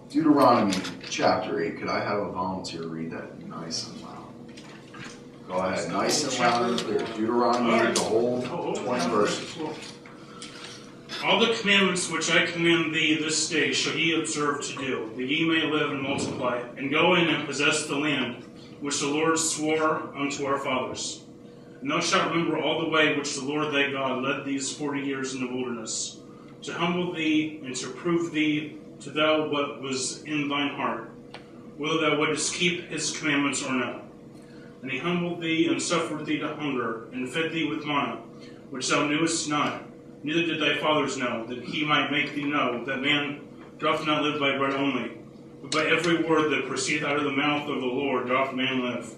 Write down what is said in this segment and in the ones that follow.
Deuteronomy chapter 8. Could I have a volunteer read that nice and loud? Go ahead, nice and loud and clear. Deuteronomy 8, the whole 20 verses. All the commandments which I command thee this day shall ye observe to do, that ye may live and multiply, and go in and possess the land which the Lord swore unto our fathers. And thou shalt remember all the way which the Lord thy God led these 40 years in the wilderness, to humble thee and to prove thee to thou what was in thine heart, whether thou wouldest keep his commandments or no. And he humbled thee and suffered thee to hunger, and fed thee with manna, which thou knewest not, neither did thy fathers know, that he might make thee know that man doth not live by bread only, but by every word that proceedeth out of the mouth of the Lord doth man live.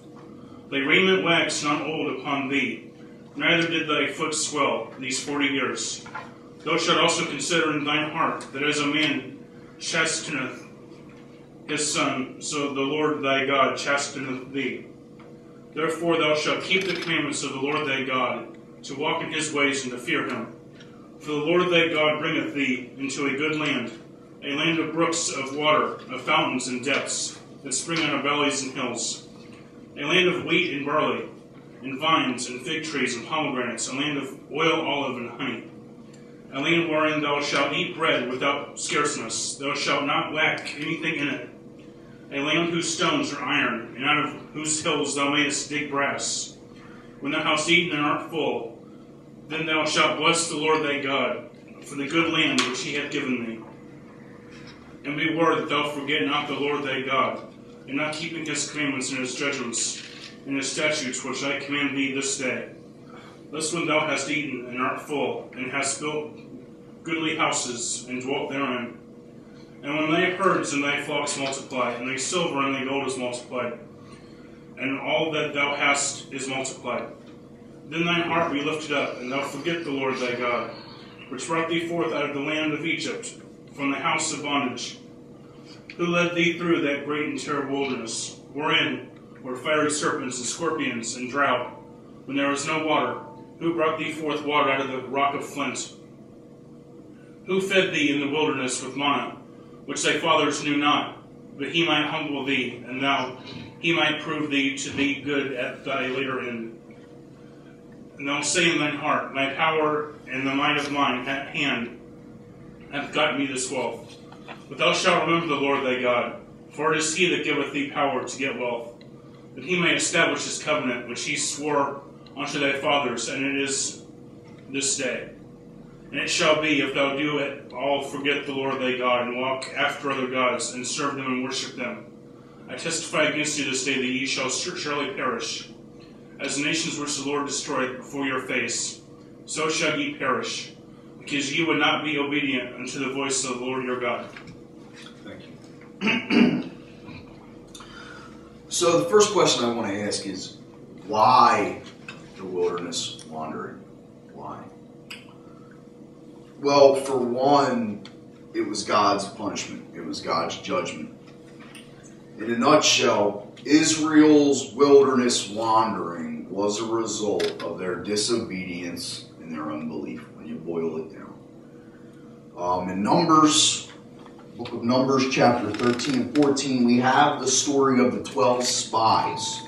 Thy raiment waxed not old upon thee, neither did thy foot swell these 40 years. Thou shalt also consider in thine heart that as a man chasteneth his son, so the Lord thy God chasteneth thee. Therefore thou shalt keep the commandments of the Lord thy God, to walk in his ways and to fear him. For the Lord thy God bringeth thee into a good land, a land of brooks of water, of fountains and depths, that spring out of valleys and hills, a land of wheat and barley, and vines and fig trees and pomegranates, a land of oil, olive, and honey, a land wherein thou shalt eat bread without scarceness, thou shalt not lack anything in it, a land whose stones are iron, and out of whose hills thou mayest dig brass. When thou hast eaten and art full, then thou shalt bless the Lord thy God for the good land which he hath given thee. And beware that thou forget not the Lord thy God, in not keeping his commandments and his judgments, and his statutes which I command thee this day. Lest when thou hast eaten and art full, and hast built goodly houses, and dwelt therein, and when thy herds and thy flocks multiply, and thy silver and thy gold is multiplied, and all that thou hast is multiplied, then thine heart be lifted up, and thou forget the Lord thy God, which brought thee forth out of the land of Egypt, from the house of bondage, who led thee through that great and terrible wilderness, wherein were fiery serpents and scorpions and drought, when there was no water, who brought thee forth water out of the rock of flint, who fed thee in the wilderness with manna, which thy fathers knew not, but he might humble thee, and he might prove thee to be good at thy later end. And thou say in thine heart, my power and the might of mine hand hath gotten me this wealth. But thou shalt remember the Lord thy God, for it is he that giveth thee power to get wealth, that he may establish his covenant, which he swore unto thy fathers, and it is this day. And it shall be, if thou do at all forget the Lord thy God, and walk after other gods, and serve them and worship them, I testify against you this day that ye shall surely perish. As the nations which the Lord destroyed before your face, so shall ye perish, because ye would not be obedient unto the voice of the Lord your God. Thank you. So the first question I want to ask is, why the wilderness wandering? Why? Well, for one, it was God's punishment. It was God's judgment. In a nutshell, Israel's wilderness wandering was a result of their disobedience and their unbelief, when you boil it down. In Numbers, book of Numbers, chapter 13 and 14, we have the story of the 12 spies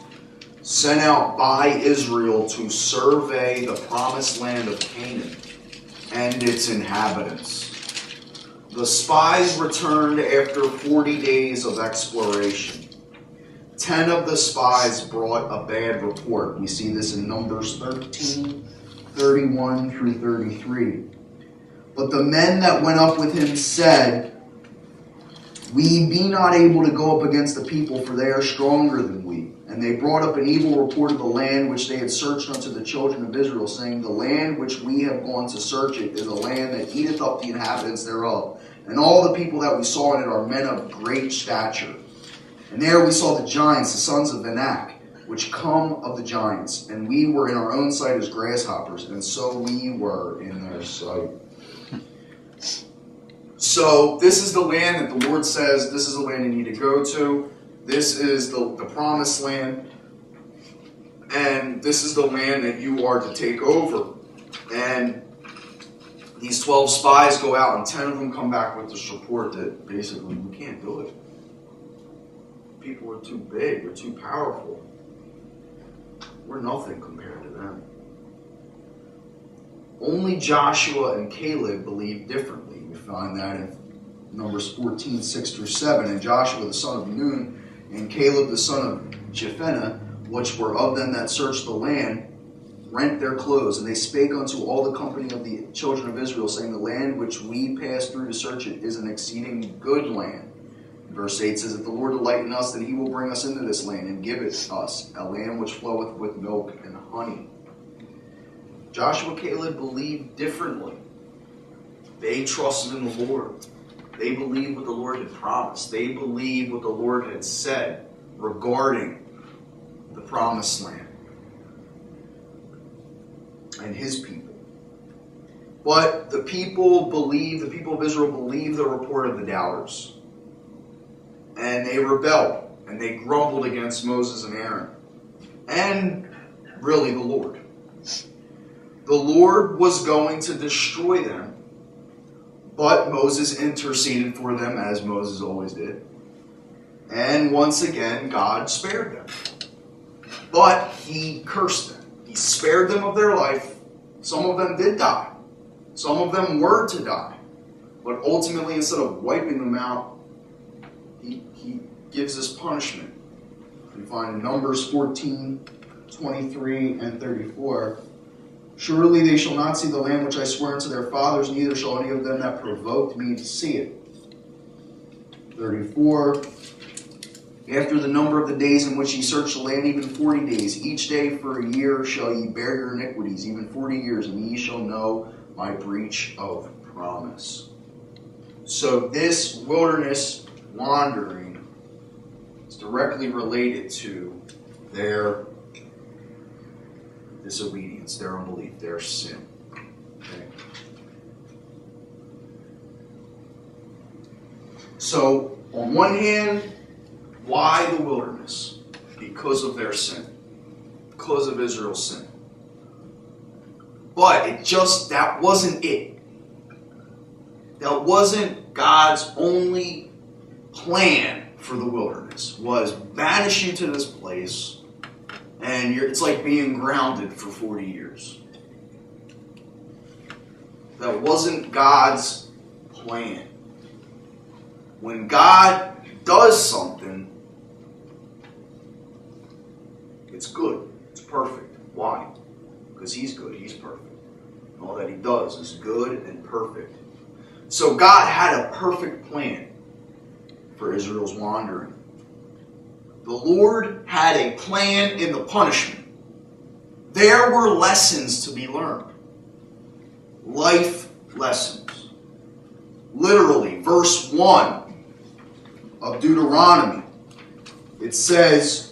sent out by Israel to survey the promised land of Canaan and its inhabitants. The spies returned after 40 days of exploration. 10 of the spies brought a bad report. We see this in Numbers 13, 31 through 33. But the men that went up with him said, we be not able to go up against the people, for they are stronger than we. And they brought up an evil report of the land which they had searched unto the children of Israel, saying, the land which we have gone to search it is a land that eateth up the inhabitants thereof. And all the people that we saw in it are men of great stature. And there we saw the giants, the sons of Anak, which come of the giants. And we were in our own sight as grasshoppers, and so we were in their sight. So this is the land that the Lord says, this is the land you need to go to. This is the promised land. And this is the land that you are to take over. And These 12 spies go out, and 10 of them come back with this report that basically we can't do it. People are too big, they're too powerful. We're nothing compared to them. Only Joshua and Caleb believed differently. We find that in Numbers 14, 6 through 7. And Joshua the son of Nun and Caleb the son of Jephunneh, which were of them that searched the land, rent their clothes, and they spake unto all the company of the children of Israel, saying, the land which we passed through to search it is an exceeding good land. Verse 8 says, if the Lord delight in us, then he will bring us into this land and give it us, a land which floweth with milk and honey. Joshua and Caleb believed differently. They trusted in the Lord. They believed what the Lord had promised. They believed what the Lord had said regarding the promised land and his people. But the people of Israel believed the report of the doubters. And they rebelled, and they grumbled against Moses and Aaron, and really the Lord. The Lord was going to destroy them, but Moses interceded for them, as Moses always did. And once again, God spared them. But he cursed them. He spared them of their life. Some of them did die. Some of them were to die. But ultimately, instead of wiping them out, he gives us punishment. We find in Numbers 14, 23, and 34. Surely they shall not see the land which I swear unto their fathers, neither shall any of them that provoked me to see it. 34. After the number of the days in which ye search the land, even 40 days, each day for a year shall ye bear your iniquities, even 40 years, and ye shall know my breach of promise. So this wilderness wandering is directly related to their disobedience, their unbelief, their sin. Okay? So, on one hand, why the wilderness? Because of their sin. Because of Israel's sin. But that wasn't it. That wasn't God's only plan for the wilderness. Was banish you to this place, and it's like being grounded for 40 years. That wasn't God's plan. When God does something, it's good. It's perfect. Why? Because he's good. He's perfect. And all that he does is good and perfect. So God had a perfect plan for Israel's wandering. The Lord had a plan in the punishment. There were lessons to be learned. Life lessons. Literally, verse 1 of Deuteronomy. It says,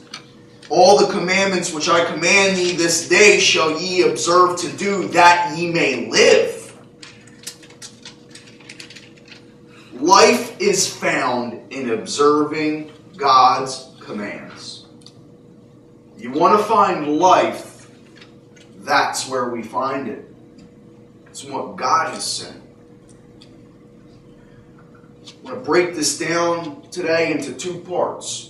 all the commandments which I command thee this day shall ye observe to do, that ye may live. Life is found in observing God's commands. You want to find life, that's where we find it. It's what God has said. I want to break this down today into two parts.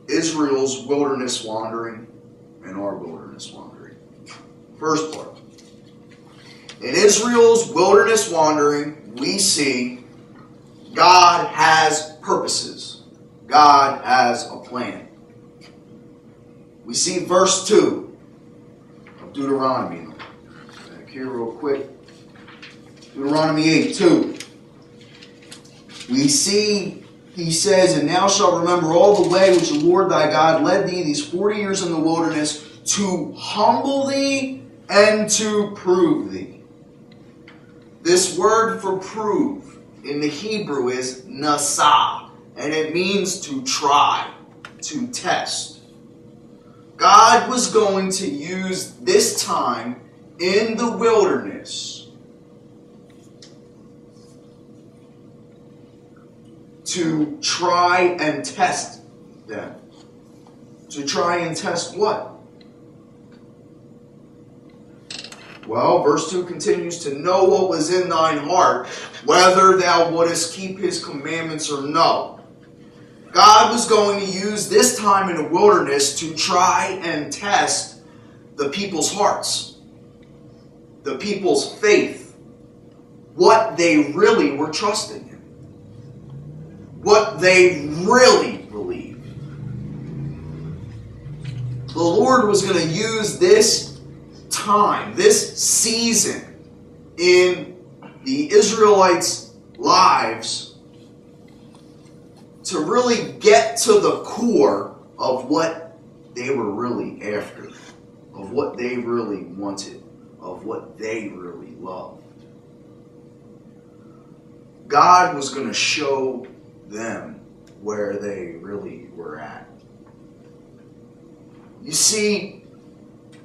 Israel's wilderness wandering and our wilderness wandering. First part. In Israel's wilderness wandering, we see God has purposes. God has a plan. We see verse 2 of Deuteronomy. Back here real quick. Deuteronomy 8:2. We see, he says, and thou shalt remember all the way which the Lord thy God led thee these 40 years in the wilderness, to humble thee and to prove thee. This word for prove in the Hebrew is nasa, and it means to try, to test. God was going to use this time in the wilderness to try and test them. To try and test what? Well, verse 2 continues, to know what was in thine heart, whether thou wouldest keep his commandments or no. God was going to use this time in the wilderness to try and test the people's hearts, the people's faith, what they really were trusting in, what they really believed. The Lord was going to use this time, this season in the Israelites' lives to really get to the core of what they were really after, of what they really wanted, of what they really loved. God was going to show them where they really were at. You see,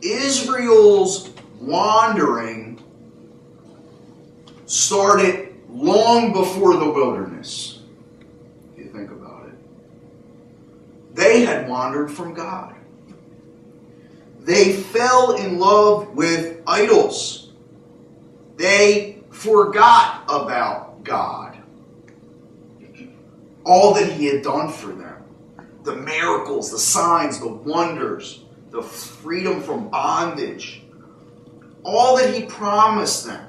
Israel's wandering started long before the wilderness, if you think about it. They had wandered from God. They fell in love with idols. They forgot about God. All that He had done for them. The miracles, the signs, the wonders, the freedom from bondage. All that He promised them.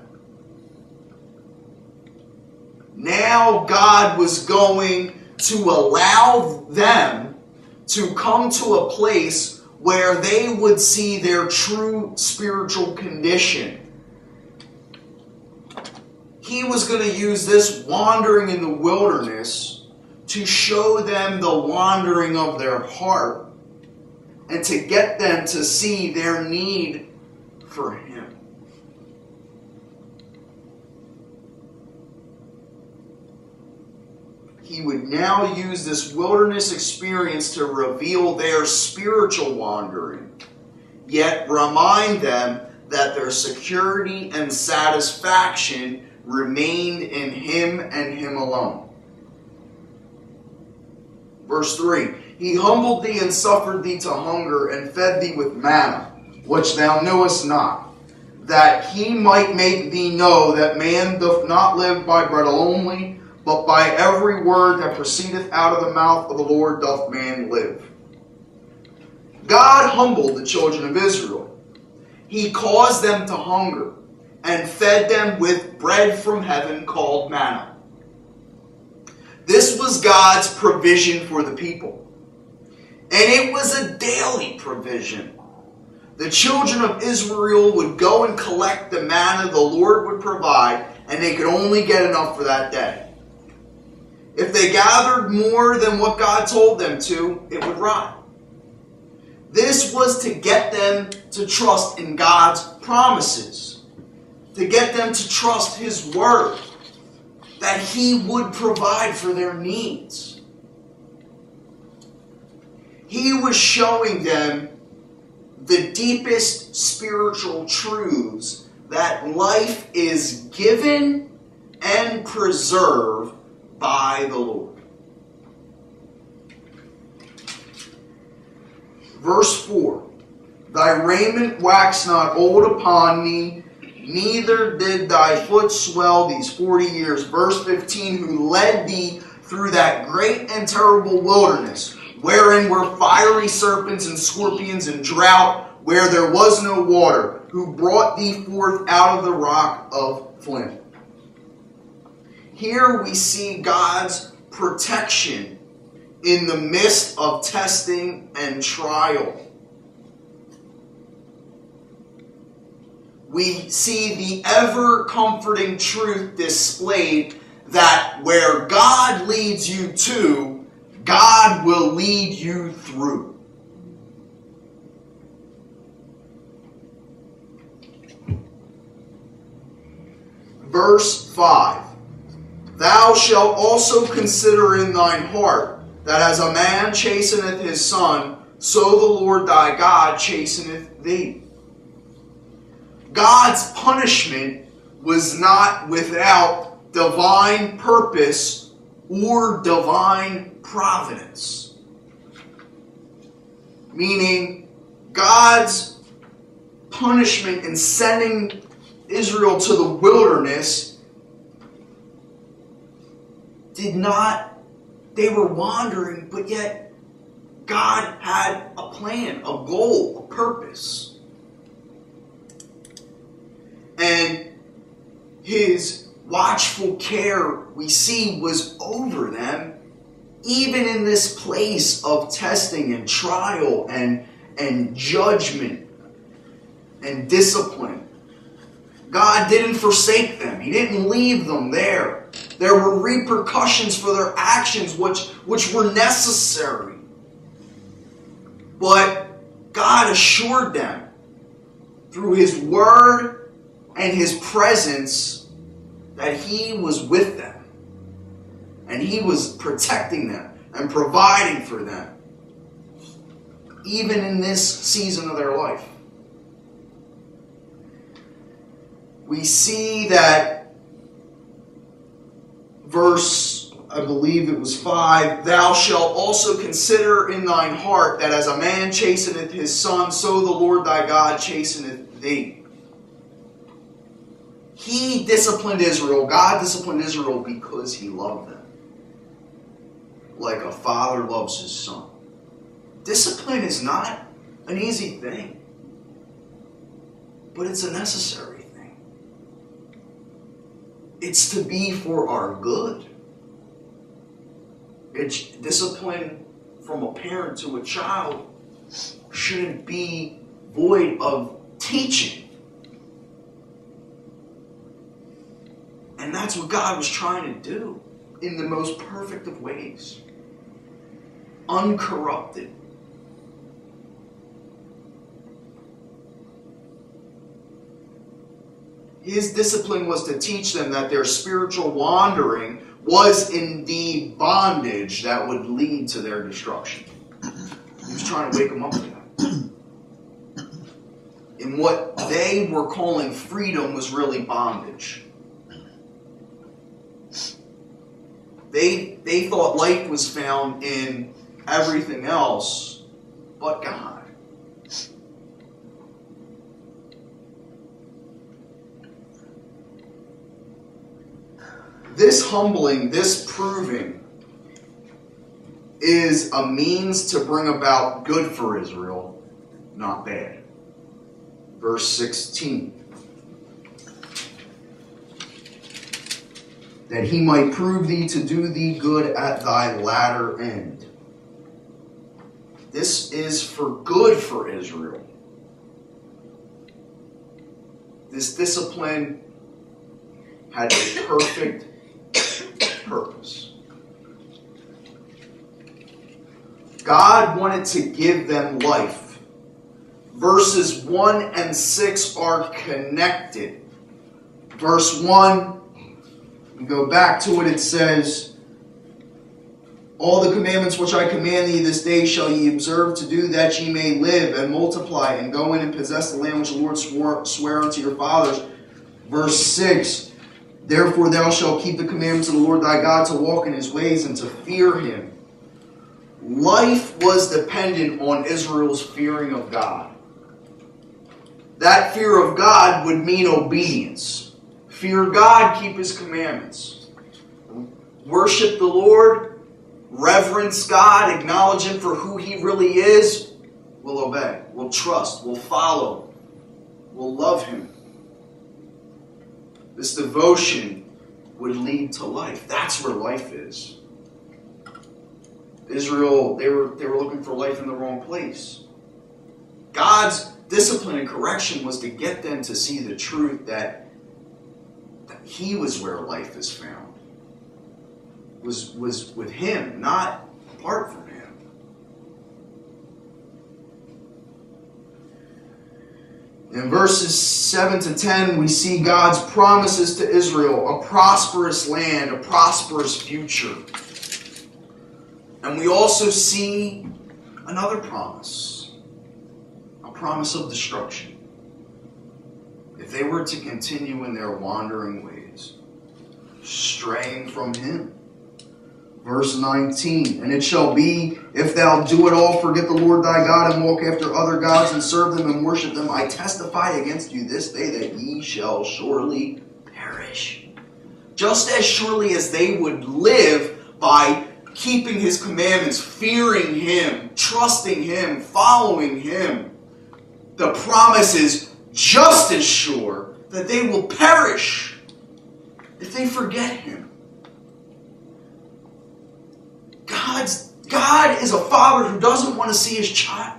Now God was going to allow them to come to a place where they would see their true spiritual condition. He was going to use this wandering in the wilderness to show them the wandering of their heart and to get them to see their need for Him. He would now use this wilderness experience to reveal their spiritual wandering, yet remind them that their security and satisfaction remained in Him and Him alone. Verse 3, He humbled thee and suffered thee to hunger and fed thee with manna, which thou knewest not, that He might make thee know that man doth not live by bread only, but by every word that proceedeth out of the mouth of the Lord doth man live. God humbled the children of Israel. He caused them to hunger and fed them with bread from heaven called manna. This was God's provision for the people. And it was a daily provision. The children of Israel would go and collect the manna the Lord would provide, and they could only get enough for that day. If they gathered more than what God told them to, it would rot. This was to get them to trust in God's promises, to get them to trust His word, that He would provide for their needs. He was showing them the deepest spiritual truths that life is given and preserved by the Lord. Verse 4, Thy raiment waxed not old upon me, neither did thy foot swell these 40 years. Verse 15, Who led thee through that great and terrible wilderness, wherein were fiery serpents and scorpions and drought, where there was no water, who brought thee forth out of the rock of flint. Here we see God's protection in the midst of testing and trial. We see the ever-comforting truth displayed that where God leads you to, God will lead you through. Verse 5, Thou shalt also consider in thine heart that as a man chasteneth his son, so the Lord thy God chasteneth thee. God's punishment was not without divine purpose or divine providence. Meaning, God's punishment in sending Israel to the wilderness they were wandering, but yet God had a plan, a goal, a purpose. And his watchful care, we see, was over them, even in this place of testing and trial and judgment and discipline. God didn't forsake them. He didn't leave them there. There were repercussions for their actions which were necessary. But God assured them through his word and his presence that he was with them. And he was protecting them and providing for them, even in this season of their life. We see that verse, I believe it was 5, thou shalt also consider in thine heart that as a man chasteneth his son, so the Lord thy God chasteneth thee. He disciplined Israel. God disciplined Israel because he loved them, like a father loves his son. Discipline is not an easy thing, but it's a necessary thing. It's to be for our good. It's discipline from a parent to a child shouldn't be void of teaching. And that's what God was trying to do in the most perfect of ways. Uncorrupted. His discipline was to teach them that their spiritual wandering was indeed bondage that would lead to their destruction. He was trying to wake them up to that. And what they were calling freedom was really bondage. They thought life was found in everything else but God. This humbling, this proving, is a means to bring about good for Israel, not bad. Verse 16. That he might prove thee to do thee good at thy latter end. This is for good for Israel. This discipline had a perfect purpose. God wanted to give them life. Verses 1 and 6 are connected. Verse 1, we go back to it, it says, all the commandments which I command thee this day shall ye observe to do, that ye may live and multiply and go in and possess the land which the Lord sware unto your fathers. Verse 6, therefore thou shalt keep the commandments of the Lord thy God to walk in his ways and to fear him. Life was dependent on Israel's fearing of God. That fear of God would mean obedience. Fear God, keep his commandments. Worship the Lord, reverence God, acknowledge him for who he really is. We'll obey, we'll trust, we'll follow, we'll love him. This devotion would lead to life. That's where life is. Israel, they were looking for life in the wrong place. God's discipline and correction was to get them to see the truth that he was where life is found. Was with him, not apart from him. In verses 7 to 10, we see God's promises to Israel, a prosperous land, a prosperous future. And we also see another promise, a promise of destruction. If they were to continue in their wandering ways, straying from him, Verse 19, and it shall be, if thou do at all forget the Lord thy God, and walk after other gods, and serve them and worship them, I testify against you this day that ye shall surely perish. Just as surely as they would live by keeping his commandments, fearing him, trusting him, following him, the promise is just as sure that they will perish if they forget him. God is a father who doesn't want to see his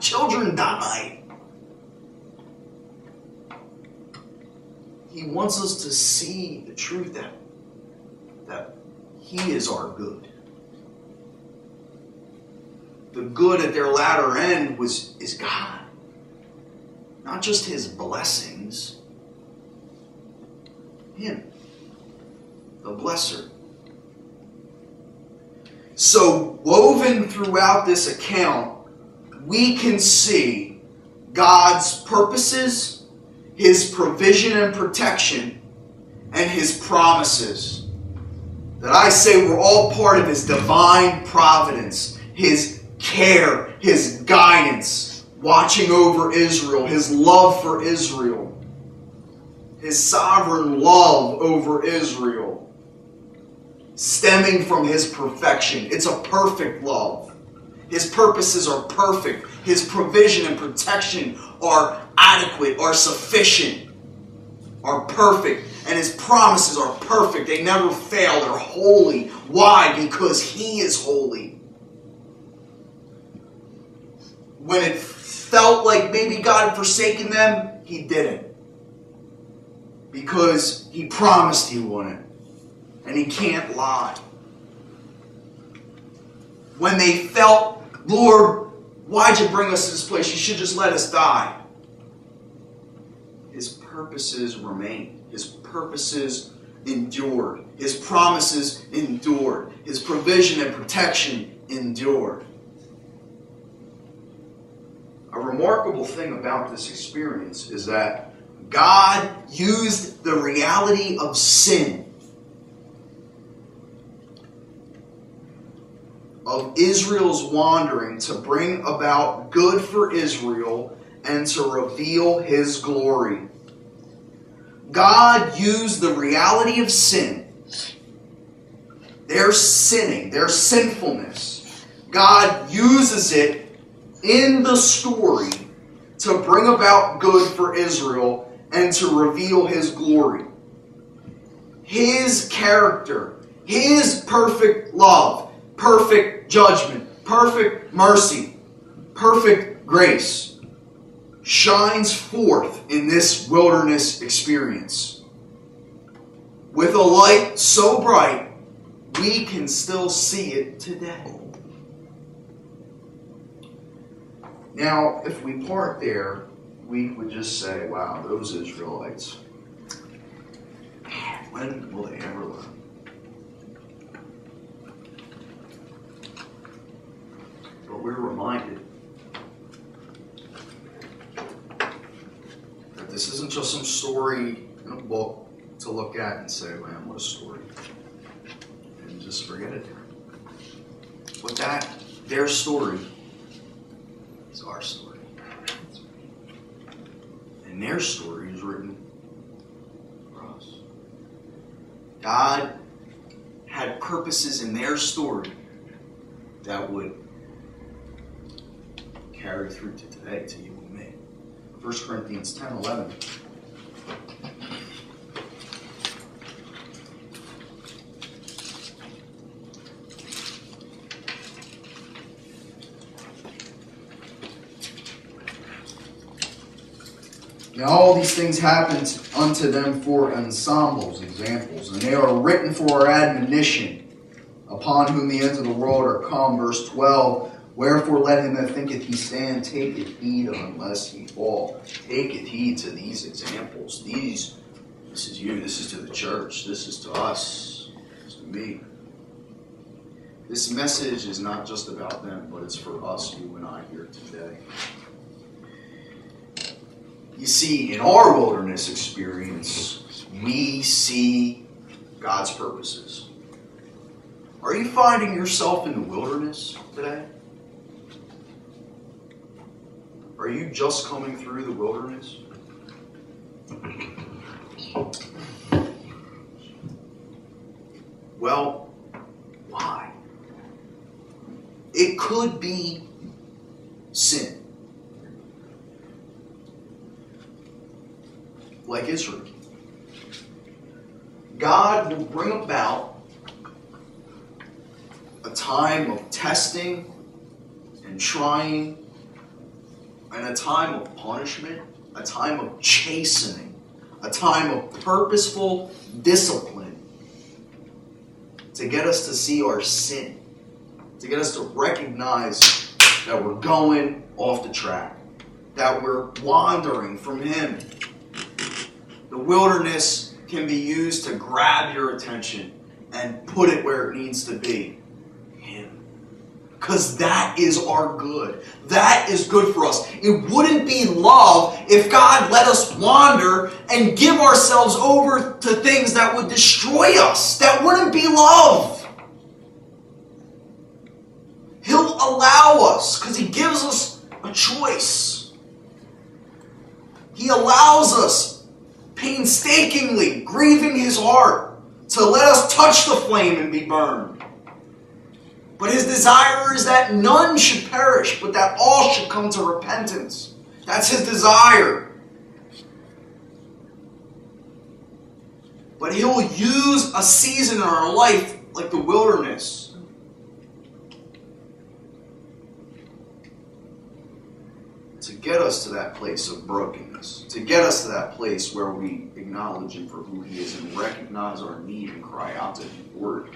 children die. He wants us to see the truth that he is our good. The good at their latter end is God. Not just his blessings. Him. The blesser. So, woven throughout this account, we can see God's purposes, his provision and protection, and his promises. That I say were all part of his divine providence, his care, his guidance, watching over Israel, his love for Israel, his sovereign love over Israel, stemming from his perfection. It's a perfect love. His purposes are perfect. His provision and protection are adequate, are sufficient, are perfect. And his promises are perfect. They never fail. They're holy. Why? Because he is holy. When it felt like maybe God had forsaken them, he didn't. Because he promised he wouldn't. And he can't lie. When they felt, Lord, why'd you bring us to this place? You should just let us die. His purposes remained. His purposes endured. His promises endured. His provision and protection endured. A remarkable thing about this experience is that God used the reality of sin, of Israel's wandering, to bring about good for Israel and to reveal his glory. God used the reality of sin, their sinning, their sinfulness. God uses it in the story to bring about good for Israel and to reveal his glory. His character, his perfect love, perfect judgment, perfect mercy, perfect grace shines forth in this wilderness experience. With a light so bright, we can still see it today. Now, if we part there, we would just say, wow, those Israelites, man, when will they ever learn? But we're reminded that this isn't just some story in a book to look at and say, man, what a story. And just forget it there. But their story is our story. And their story is written for us. God had purposes in their story that would carry through to today, to you and me. 1 Corinthians 10:11. Now all these things happened unto them for ensembles, examples, and they are written for our admonition, upon whom the ends of the world are come. Verse 12, wherefore let him that thinketh he stand taketh heed unless he fall. Taketh heed to these examples. This is you, this is to the church, this is to us, this is to me. This message is not just about them, but it's for us, you and I, here today. You see, in our wilderness experience, we see God's purposes. Are you finding yourself in the wilderness today? Are you just coming through the wilderness? Well, why? It could be sin. Like Israel. God will bring about a time of testing and trying, and a time of punishment, a time of chastening, a time of purposeful discipline to get us to see our sin, to get us to recognize that we're going off the track, that we're wandering from Him. The wilderness can be used to grab your attention and put it where it needs to be. Him. Because that is our good. That is good for us. It wouldn't be love if God let us wander and give ourselves over to things that would destroy us. That wouldn't be love. He'll allow us because He gives us a choice. He allows us painstakingly, grieving His heart, to let us touch the flame and be burned. But His desire is that none should perish, but that all should come to repentance. That's His desire. But He'll use a season in our life like the wilderness to get us to that place of brokenness, to get us to that place where we acknowledge Him for who He is and recognize our need and cry out to Him for it.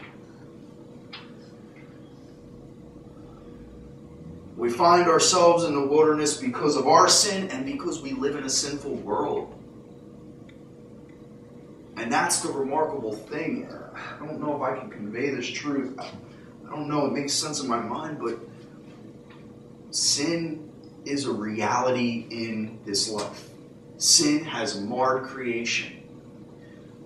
We find ourselves in the wilderness because of our sin and because we live in a sinful world. And that's the remarkable thing. I don't know if I can convey this truth. I don't know, it makes sense in my mind, but sin is a reality in this life. Sin has marred creation.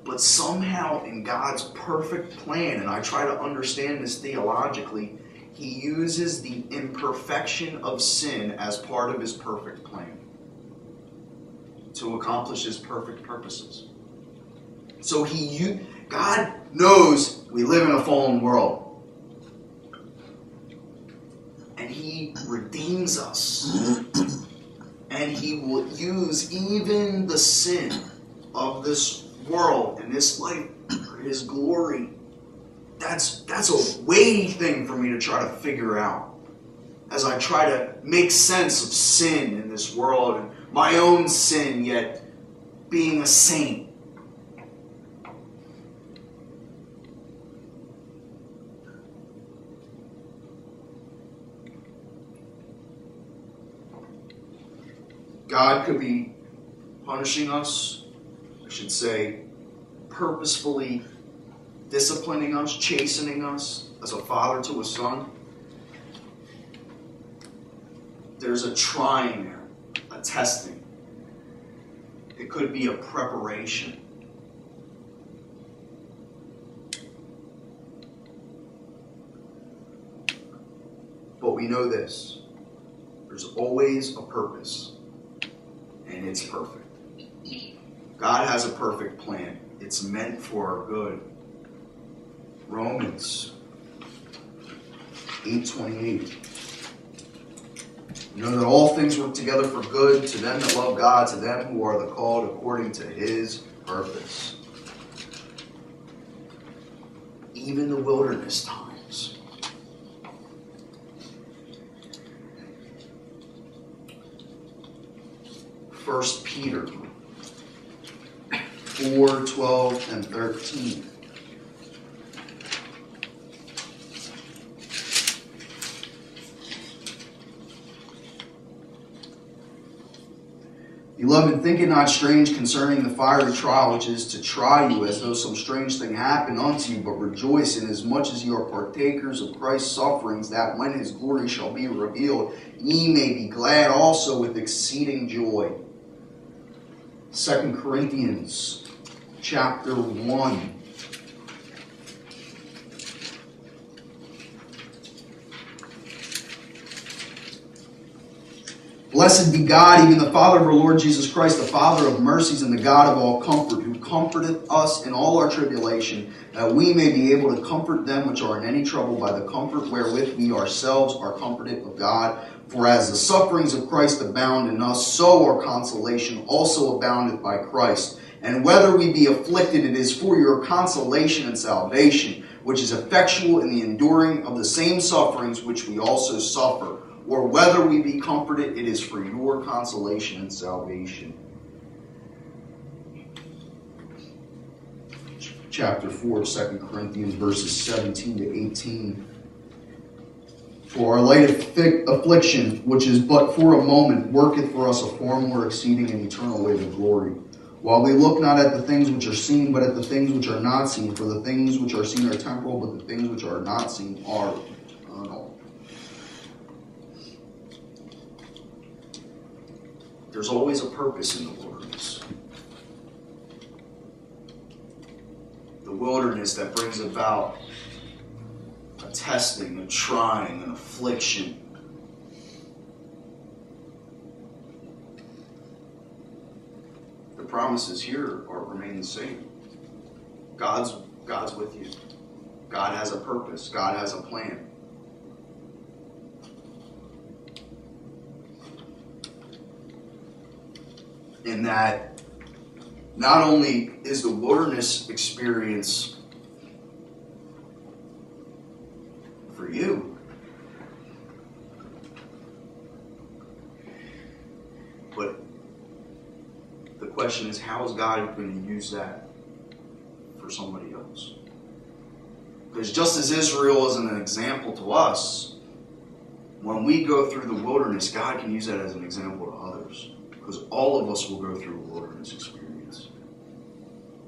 But somehow in God's perfect plan, and I try to understand this theologically, He uses the imperfection of sin as part of His perfect plan to accomplish His perfect purposes. So God knows we live in a fallen world. And He redeems us. And He will use even the sin of this world and this life for His glory. That's a weighty thing for me to try to figure out as I try to make sense of sin in this world and my own sin, yet being a saint. God could be punishing us, I should say, purposefully disciplining us, chastening us as a father to a son. There's a trying there, a testing. It could be a preparation. But we know this. There's always a purpose. And it's perfect. God has a perfect plan. It's meant for our good. Romans 8:28. You know that all things work together for good to them that love God, to them who are the called according to His purpose. Even the wilderness times. First Peter 4:12 and 13. Beloved, think it not strange concerning the fiery trial which is to try you, as though some strange thing happened unto you, but rejoice inasmuch as you are partakers of Christ's sufferings, that when His glory shall be revealed, ye may be glad also with exceeding joy. 2 Corinthians chapter 1. Blessed be God, even the Father of our Lord Jesus Christ, the Father of mercies and the God of all comfort, who comforteth us in all our tribulation, that we may be able to comfort them which are in any trouble by the comfort wherewith we ourselves are comforted of God. For as the sufferings of Christ abound in us, so our consolation also aboundeth by Christ. And whether we be afflicted, it is for your consolation and salvation, which is effectual in the enduring of the same sufferings which we also suffer. Or whether we be comforted, it is for your consolation and salvation. Chapter 4 of 2 Corinthians, verses 17 to 18. For our light affliction, which is but for a moment, worketh for us a far more exceeding and eternal weight of glory. While we look not at the things which are seen, but at the things which are not seen. For the things which are seen are temporal, but the things which are not seen are eternal. There's always a purpose in the wilderness. The wilderness that brings about a testing, a trying, an affliction. The promises here remain the same. God's with you. God has a purpose. God has a plan. In that not only is the wilderness experience for you, but the question is, how is God going to use that for somebody else? Because just as Israel is an example to us, when we go through the wilderness, God can use that as an example to others. Because all of us will go through a wilderness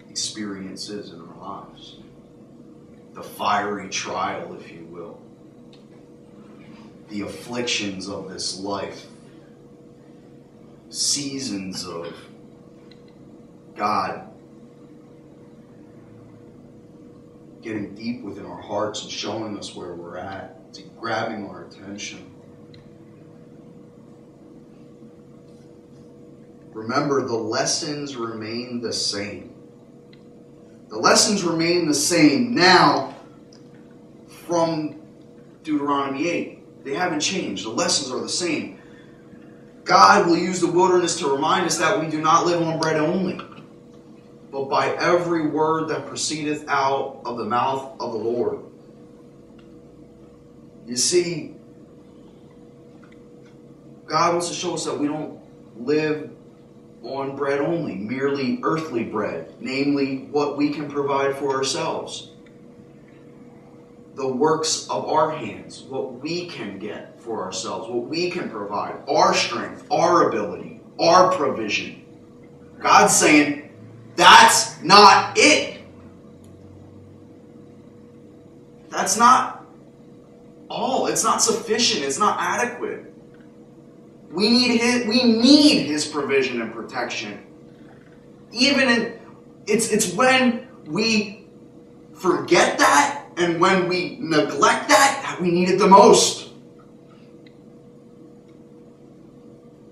experiences in our lives. The fiery trial, if you will. The afflictions of this life. Seasons of God getting deep within our hearts and showing us where we're at, grabbing our attention. Remember, the lessons remain the same. The lessons remain the same now from Deuteronomy 8. They haven't changed. The lessons are the same. God will use the wilderness to remind us that we do not live on bread only, but by every word that proceedeth out of the mouth of the Lord. You see, God wants to show us that we don't live on bread only, merely earthly bread, namely what we can provide for ourselves. The works of our hands, what we can get for ourselves, what we can provide, our strength, our ability, our provision. God's saying, that's not it. That's not all. It's not sufficient. It's not adequate. We need His provision and protection. It's when we forget that and when we neglect that we need it the most.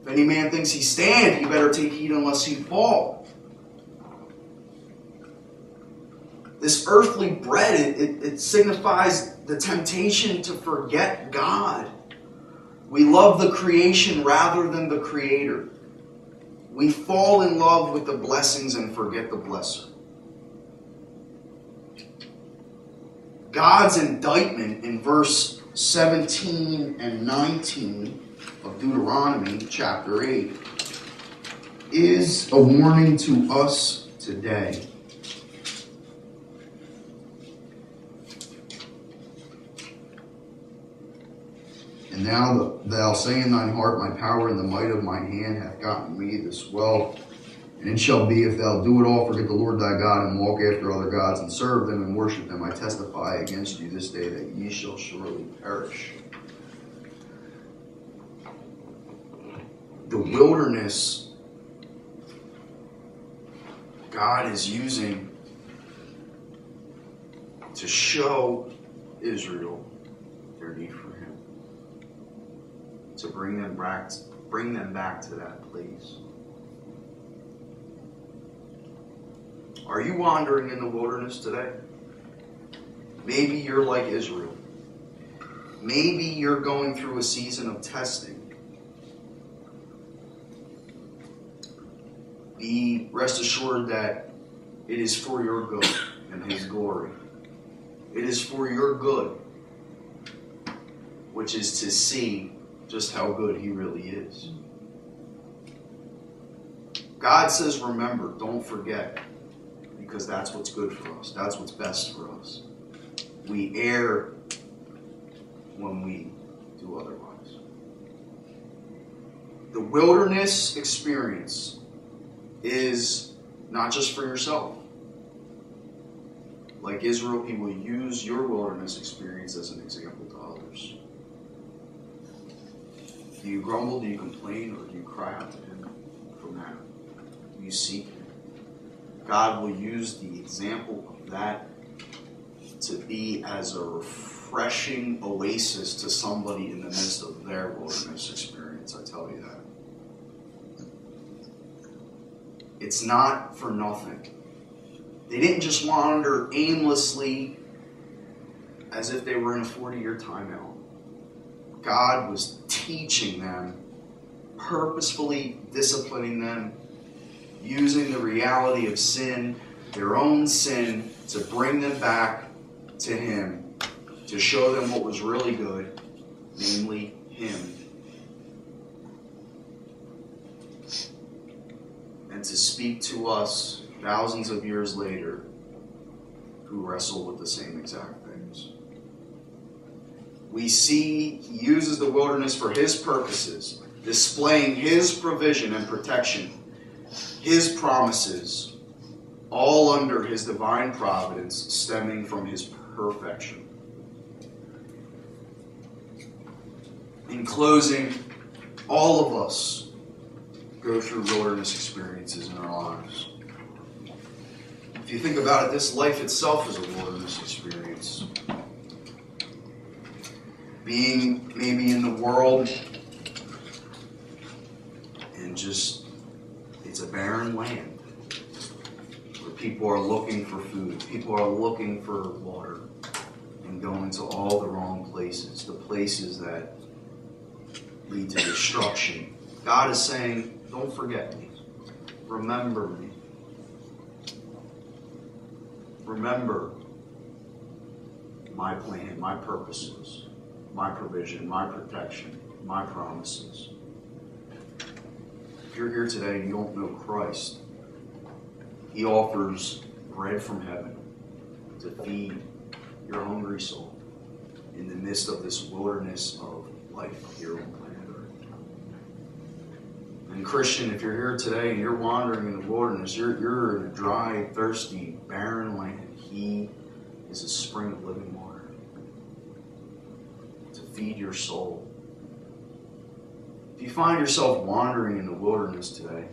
If any man thinks he stand, he better take heed unless he fall. This earthly bread, it signifies the temptation to forget God. We love the creation rather than the Creator. We fall in love with the blessings and forget the blesser. God's indictment in verse 17 and 19 of Deuteronomy chapter 8 is a warning to us today. And now thou say in thine heart, my power and the might of mine hand hath gotten me this wealth. And it shall be, if thou do it all, forget the Lord thy God, and walk after other gods, and serve them, and worship them, I testify against you this day that ye shall surely perish. The wilderness God is using to show Israel their need for Him, to bring them back bring them back to that place. Are you wandering in the wilderness today? Maybe you're like Israel. Maybe you're going through a season of testing. Be rest assured that it is for your good and His glory. It is for your good, which is to see just how good He really is. God says, remember, don't forget, because that's what's good for us. That's what's best for us. We err when we do otherwise. The wilderness experience is not just for yourself. Like Israel, He will use your wilderness experience as an example to others. Do you grumble? Do you complain? Or do you cry out to Him from that? Do you seek Him? God will use the example of that to be as a refreshing oasis to somebody in the midst of their wilderness experience. I tell you that. It's not for nothing. They didn't just wander aimlessly as if they were in a 40-year timeout. God was teaching them, purposefully disciplining them, using the reality of sin, their own sin, to bring them back to Him, to show them what was really good, namely Him. And to speak to us thousands of years later who wrestle with the same exact things. We see He uses the wilderness for His purposes, displaying His provision and protection, His promises, all under His divine providence, stemming from His perfection. In closing, all of us go through wilderness experiences in our lives. If you think about it, this life itself is a wilderness experience. Being maybe in the world and just, it's a barren land where people are looking for food, people are looking for water, and going to all the wrong places, the places that lead to destruction. God is saying, don't forget me. Remember me. Remember my plan, my purposes, my provision, my protection, my promises. If you're here today and you don't know Christ, He offers bread from heaven to feed your hungry soul in the midst of this wilderness of life here on planet Earth. And Christian, if you're here today and you're wandering in the wilderness, you're in a dry, thirsty, barren land. He is a spring of living water to feed your soul. If you find yourself wandering in the wilderness today,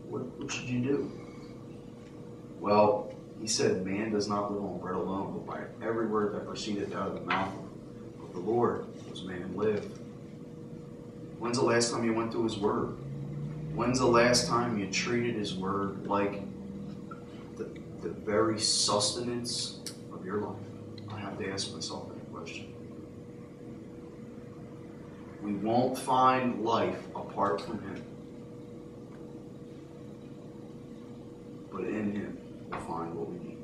what should you do? Well, He said, man does not live on bread alone, but by every word that proceedeth out of the mouth of the Lord does man live. When's the last time you went to His Word? When's the last time you treated His Word like the very sustenance of your life? I have to ask myself that question. We won't find life apart from Him. But in Him, we'll find what we need.